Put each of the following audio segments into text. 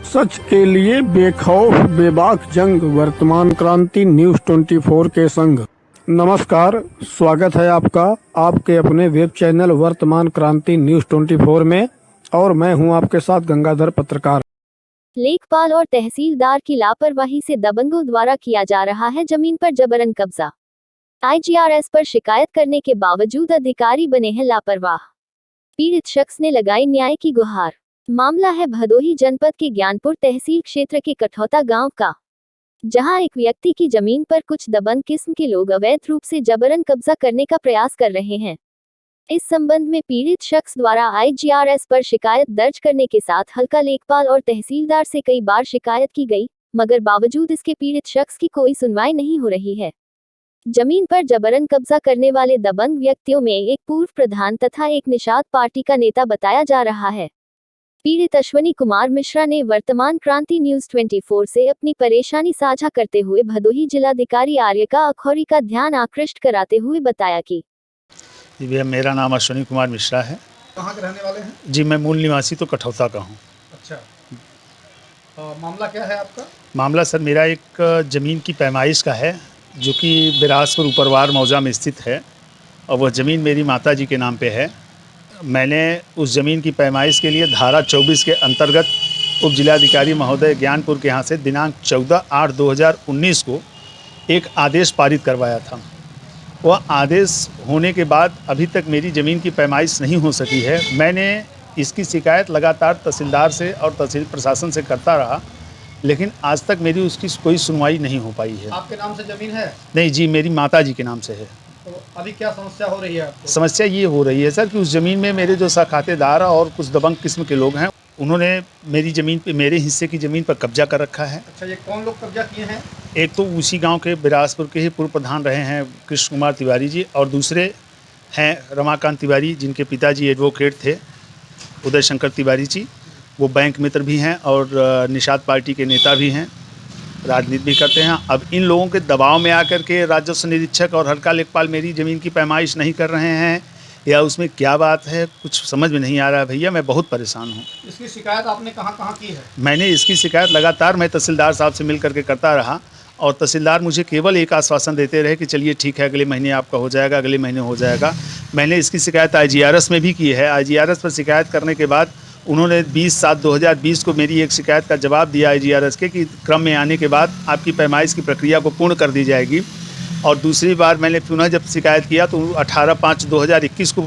सच के लिए बेखौफ बेबाक जंग, वर्तमान क्रांति न्यूज़ 24 के संग। नमस्कार, स्वागत है आपका आपके अपने वेब चैनल वर्तमान क्रांति न्यूज़ 24 में, और मैं हूं आपके साथ गंगाधर पत्रकार। लेखपाल और तहसीलदार की लापरवाही से दबंगों द्वारा किया जा रहा है जमीन पर जबरन कब्जा। आईजीआरएस पर शिकायत करने के बावजूद अधिकारी बने हैं लापरवाह। पीड़ित शख्स ने लगाई न्याय की गुहार। मामला है भदोही जनपद के ज्ञानपुर तहसील क्षेत्र के कठौता गांव का, जहां एक व्यक्ति की जमीन पर कुछ दबंग किस्म के लोग अवैध रूप से जबरन कब्जा करने का प्रयास कर रहे हैं। इस संबंध में पीड़ित शख्स द्वारा आईजीआरएस पर शिकायत दर्ज करने के साथ हल्का लेखपाल और तहसीलदार से कई बार शिकायत की गई, मगर बावजूद इसके पीड़ित शख्स की कोई सुनवाई नहीं हो रही है। जमीन पर जबरन कब्जा करने वाले दबंग व्यक्तियों में एक पूर्व प्रधान तथा एक निषाद पार्टी का नेता बताया जा रहा है। पीड़ित अश्वनी कुमार मिश्रा ने वर्तमान क्रांति न्यूज़ 24 से अपनी परेशानी साझा करते हुए भदोही जिलाधिकारी आर्यका अखौरी का ध्यान आकृष्ट कराते हुए बताया कि जी भैया, मेरा नाम अश्वनी कुमार मिश्रा है। कहाँ के रहने वाले हैं? जी, मैं मूल निवासी तो कठौता का हूँ। अच्छा, मामला क्या है आपका? मामला सर मेरा एक ज़मीन की पैमाइश का है, जो कि बिरासपुर उपरवार मौजा में स्थित है, और वह ज़मीन मेरी माता जी के नाम पे है। मैंने उस ज़मीन की पैमाइश के लिए धारा 24 के अंतर्गत उप जिलाधिकारी महोदय ज्ञानपुर के यहाँ से दिनांक 14/8/2019 को एक आदेश पारित करवाया था। वह आदेश होने के बाद अभी तक मेरी ज़मीन की पैमाइश नहीं हो सकी है। मैंने इसकी शिकायत लगातार तहसीलदार से और तहसील प्रशासन से करता रहा, लेकिन आज तक मेरी उसकी कोई सुनवाई नहीं हो पाई है। आपके नाम से ज़मीन है? नहीं जी, मेरी माता जी के नाम से है। तो अभी क्या समस्या हो रही है आपको? समस्या ये हो रही है सर कि उस ज़मीन में मेरे जो खातेदार और कुछ दबंग किस्म के लोग हैं, उन्होंने मेरी ज़मीन पे, मेरे हिस्से की ज़मीन पर कब्जा कर रखा है। अच्छा, ये कौन लोग कब्जा किए हैं? एक तो उसी गांव के बिरासपुर के ही पूर्व प्रधान रहे हैं कृष्ण कुमार तिवारी जी, और दूसरे हैं रमाकांत तिवारी, जिनके पिताजी एडवोकेट थे उदय शंकर तिवारी जी। वो बैंक मित्र भी हैं और निषाद पार्टी के नेता भी हैं, राजनीति भी करते हैं। अब इन लोगों के दबाव में आकर के राजस्व निरीक्षक और हल्का लेखपाल मेरी ज़मीन की पैमाइश नहीं कर रहे हैं, या उसमें क्या बात है, कुछ समझ में नहीं आ रहा है। भैया, मैं बहुत परेशान हूँ। इसकी शिकायत आपने कहाँ कहाँ की है? मैंने इसकी शिकायत लगातार मैं तहसीलदार साहब से मिल करके करता रहा, और तहसीलदार मुझे केवल एक आश्वासन देते रहे कि चलिए ठीक है, अगले महीने आपका हो जाएगा, अगले महीने हो जाएगा। मैंने इसकी शिकायत आईजीआरएस में भी की है। आईजीआरएस पर शिकायत करने के बाद उन्होंने 20/7/2020 को मेरी एक शिकायत का जवाब दिया आईजीआरएस के कि क्रम में आने के बाद आपकी पैमाइश की प्रक्रिया को पूर्ण कर दी जाएगी। और दूसरी बार मैंने पुनः जब शिकायत किया तो 18/5/2021 को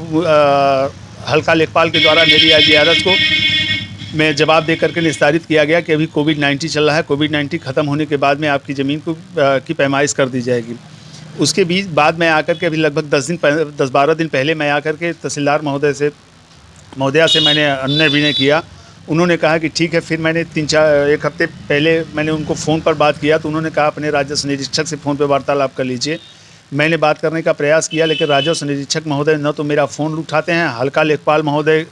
हल्का लेखपाल के द्वारा मेरी आईजीआरएस को में जवाब दे करके निस्तारित किया गया कि अभी कोविड-19 चल रहा है, कोविड-19 ख़त्म होने के बाद में आपकी ज़मीन को की पैमाइश कर दी जाएगी। उसके बीच बाद में आकर के अभी लगभग 10-12 दिन पहले मैं आकर के तहसीलदार महोदया से मैंने अन्य विनय किया। उन्होंने कहा कि ठीक है। फिर मैंने 1 हफ्ते पहले मैंने उनको फ़ोन पर बात किया, तो उन्होंने कहा अपने राजस्व निरीक्षक से फ़ोन पर वार्तालाप कर लीजिए। मैंने बात करने का प्रयास किया, लेकिन राजस्व निरीक्षक महोदय न तो मेरा फ़ोन उठाते हैं, हल्का लेखपाल महोदय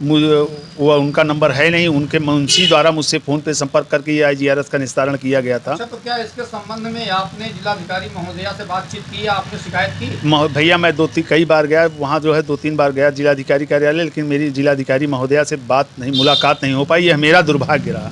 वो उनका नंबर है नहीं, उनके मुंशी द्वारा मुझसे फ़ोन पे संपर्क करके ये आईजीआरएस का निस्तारण किया गया था। अच्छा, तो क्या इसके संबंध में आपने जिलाधिकारी महोदया से बातचीत की या आपने शिकायत की? भैया, मैं कई बार गया वहाँ, जो है 2-3 बार गया जिलाधिकारी कार्यालय, लेकिन मेरी जिलाधिकारी महोदया से बात नहीं, मुलाकात नहीं हो पाई। यह मेरा दुर्भाग्य रहा।